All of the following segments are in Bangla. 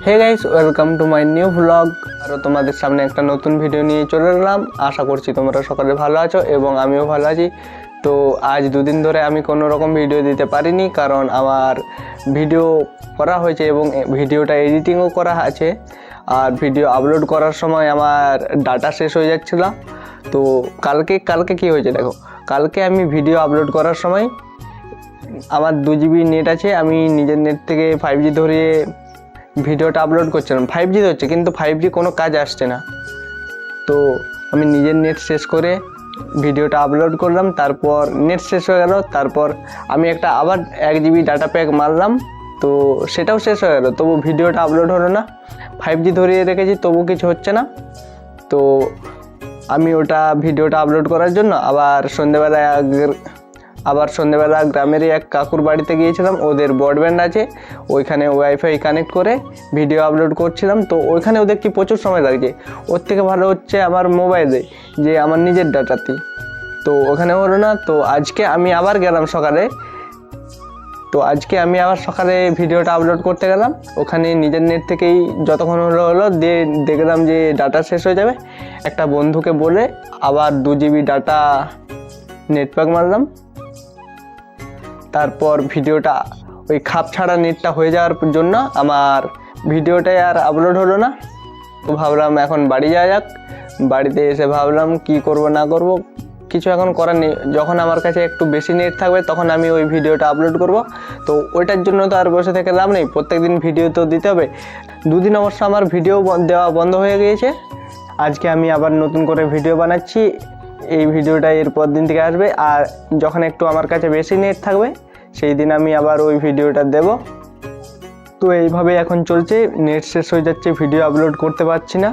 Hey guys, welcome to my new vlog. আরও তোমাদের সামনে একটা নতুন ভিডিও নিয়ে চলে এলাম। আশা করছি তোমরা সকলে ভালো আছো এবং আমিও ভালো আছি। তো আজ দুদিন ধরে আমি কোনো রকম ভিডিও দিতে পারিনি, কারণ আমার ভিডিও করা হয়েছে এবং ভিডিওটা এডিটিংও করা আছে। আর ভিডিও আপলোড করার সময় আমার ডাটা শেষ হয়ে যাচ্ছিলো। তো কালকে কি হয়েছে দেখো, কালকে আমি ভিডিও আপলোড করার সময় আমার 2 GB নেট আছে, আমি নিজের নেট থেকে 5G ধরিয়ে ভিডিওটা আপলোড করছিলাম। 5G হচ্ছে কিন্তু 5G কোনো কাজ আসছে না। তো আমি নিজের নেট শেষ করে ভিডিওটা আপলোড করলাম, তারপর নেট শেষ হয়ে গেল। তারপর আমি আবার 1 GB ডাটা প্যাক মারলাম, তো সেটাও শেষ হয়ে গেল, তবু ভিডিওটা আপলোড হলো না। 5G ধরিয়ে রেখেছি তবু কিছু হচ্ছে না। তো আমি ভিডিওটা আপলোড করার জন্য আবার সন্ধ্যেবেলা গ্রামেরই এক কাকুর বাড়িতে গিয়েছিলাম। ওদের ব্রডব্যান্ড আছে, ওইখানে ওয়াইফাই কানেক্ট করে ভিডিও আপলোড করছিলাম। তো ওইখানেও দেখছি প্রচুর সময় লাগছে। ওর থেকে ভালো হচ্ছে আমার মোবাইলে, যে আমার নিজের ডাটাতেই। তো ওখানে হলো না। তো আজকে আমি আবার গেলাম সকালে। সকালে ভিডিওটা আপলোড করতে গেলাম। ওখানে নিজের নেট থেকেই যতক্ষণ হলো দিয়ে দেখলাম যে ডাটা শেষ হয়ে যাবে। একটা বন্ধুকে বলে আবার 2 GB ডাটা নেট প্যাক মারলাম। তারপর ভিডিওটা ওই খাপ ছাড়া নেটটা হয়ে যাওয়ার জন্য আমার ভিডিওটাই আর আপলোড হলো না। তো ভাবলাম এখন বাড়ি যাওয়া যাক। বাড়িতে এসে ভাবলাম কি করব না করব, কিছু এখন করার নেই। যখন আমার কাছে একটু বেশি নেট থাকবে তখন আমি ওই ভিডিওটা আপলোড করব। তো ওইটার জন্য তো আর বসে থেকে লাভ নেই, প্রত্যেকদিন ভিডিও তো দিতে হবে। 2 দিন অবশ্য আমার ভিডিও দেওয়া বন্ধ হয়ে গিয়েছে। আজকে আমি আবার নতুন করে ভিডিও বানাচ্ছি। এই ভিডিওটা এরপর দিন থেকে আসবে, আর যখন একটু আমার কাছে বেশি নেট থাকবে সেই দিন আমি আবার ওই ভিডিওটা দেব। তো এইভাবে এখন চলছে, নেট শেষ হয়ে যাচ্ছে, ভিডিও আপলোড করতে পারছি না।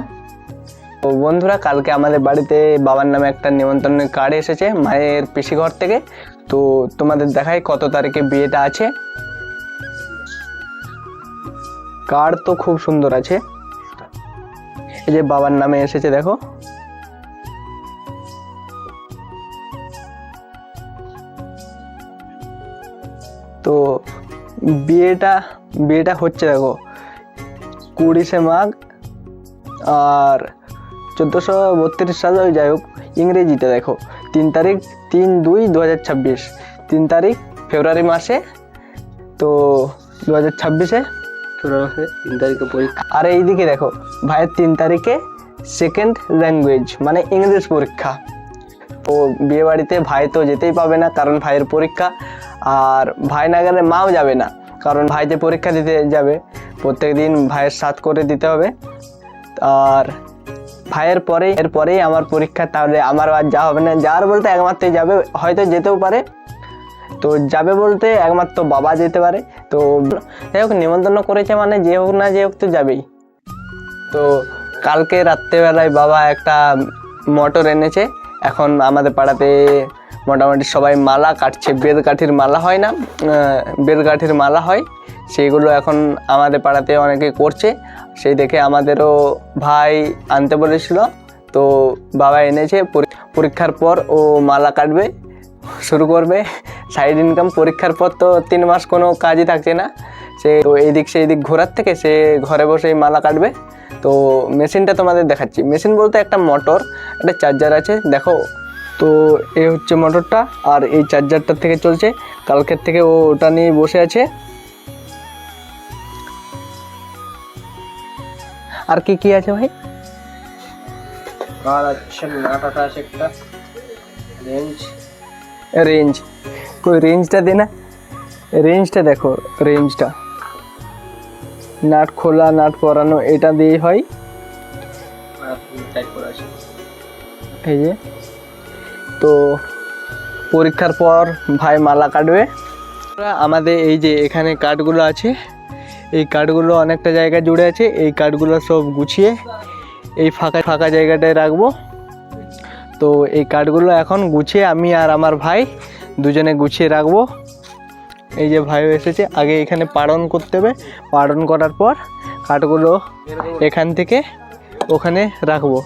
তো বন্ধুরা, কালকে আমাদের বাড়িতে বাবার নামে একটা নিমন্ত্রণের কার্ড এসেছে মায়ের পিসি ঘর থেকে। তো তোমাদের দেখাই কত তারিখে বিয়েটা আছে। কার্ড তো খুব সুন্দর আছে, এই যে বাবার নামে এসেছে দেখো। তো বিয়েটা হচ্ছে দেখো 20শে মাঘ আর 1432 সালে, ওই যাই হোক ইংরেজিতে দেখো 3/2/2026, 3 তারিখ ফেব্রুয়ারি মাসে। তো 2026-এ ফেব্রুয়ারি মাসে 3 তারিখে পরীক্ষা। আর এইদিকে দেখো ভাইয়ের 3 তারিখে সেকেন্ড ল্যাঙ্গুয়েজ মানে ইংলিশ পরীক্ষা। তো বিয়ে বাড়িতে ভাই তো যেতেই পাবে না, কারণ ভাইয়ের পরীক্ষা। আর ভাই না গেলে মাও যাবে না, কারণ ভাই যে পরীক্ষা দিতে যাবে প্রত্যেক দিন ভাইয়ের সাথ করে দিতে হবে। আর ভাইয়ের পরেই আমার পরীক্ষা, তাহলে আমার আর যাওয়া হবে না। যাওয়ার বলতে একমাত্র যাবে, হয়তো যেতেও পারে। তো যাবে বলতে একমাত্র বাবা যেতে পারে। তো যাই হোক, নিমন্ত্রণ করেছে মানে যে হোক না যে হোক তো যাবেই। তো কালকে রাত্রেবেলায় বাবা একটা মোটর এনেছে। এখন আমাদের পাড়াতে মোটামুটি সবাই মালা কাটছে। বেলকাঠির মালা হয় না, বেলকাঠির মালা হয়, সেইগুলো এখন আমাদের পাড়াতে অনেকে করছে। সেই দেখে আমাদেরও ভাই আনতে বলেছিল, তো বাবা এনেছে। পরীক্ষার পর ও মালা কাটবে, শুরু করবে সাইড ইনকাম। পরীক্ষার পর তো 3 মাস কোনো কাজই থাকছে না, সে তো এইদিক সেই দিক ঘোরার থেকে সে ঘরে বসেই মালা কাটবে। তো মেশিনটা তোমাদের দেখাচ্ছি। মেশিন বলতে একটা মোটর, একটা চার্জার আছে দেখো। তো এই হচ্ছে মোটরটা, আর এই চার্জারটার থেকে চলছে। কালকের থেকে ও ওটা নিয়ে বসে আছে। আর কি আছে ভাই? আর আছে নাটাটা আছে একটা রেঞ্জ কই রেঞ্জটা দে না, রেঞ্জটা দেখো, রেঞ্জটা নাট খোলা নাট পরানো এটা দিয়েই হয়। এই যে, তো পরীক্ষার পর ভাই মালা কাটবে। আমাদের এই যে এখানে কার্ডগুলো আছে, এই কার্ডগুলো অনেকটা জায়গা জুড়ে আছে। এই কার্ডগুলো সব গুছিয়ে এই ফাঁকা জায়গাটায় রাখবো। তো এই কার্ডগুলো এখন গুছিয়ে আমি আর আমার ভাই দুজনে গুছিয়ে রাখবো। এই যে ভাইও এসেছে, আগে এখানে পাড়ন করতে হবে। পাড়ন করার পর কার্ডগুলো এখান থেকে ওখানে রাখবো।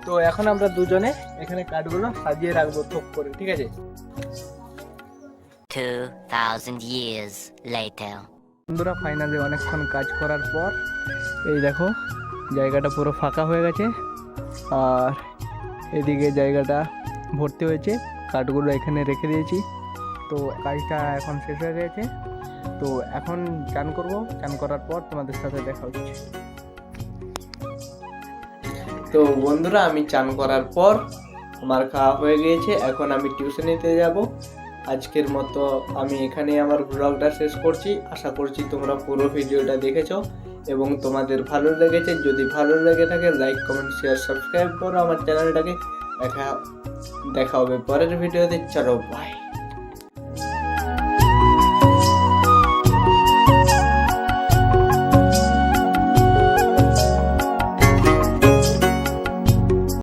তো এখন আমরা দুজনে এখানে কার্ডগুলো সাজিয়ে রাখবো থোক করে, ঠিক আছে? 2000 years later. বন্ধুরা ফাইনালি অনেকক্ষণ কাজ করার পর এই দেখো জায়গাটা পুরো ফাঁকা হয়ে গেছে, আর এদিকে জায়গাটা ভর্তি হয়েছে, কাঠগুলো এখানে রেখে দিয়েছি। তো কাজটা এখন শেষ হয়ে গেছে, তো এখন চান করব, চান করার পর তোমাদের সাথে দেখা হচ্ছে। তো বন্ধুরা আমি চান করার পর আমার খাওয়া হয়ে গিয়েছে, এখন আমি টিউশনিতে যাব। আজকের মতো আমি এখানে আমার ব্লগটা শেষ করছি। আশা করছি তোমরা পুরো ভিডিওটা দেখেছো এবং তোমাদের ভালো লেগেছে। যদি ভালো লেগে থাকে লাইক কমেন্ট শেয়ার সাবস্ক্রাইব করো আমার চ্যানেলটাকে। দেখা হবে পরের ভিডিওতে। চলো বাই।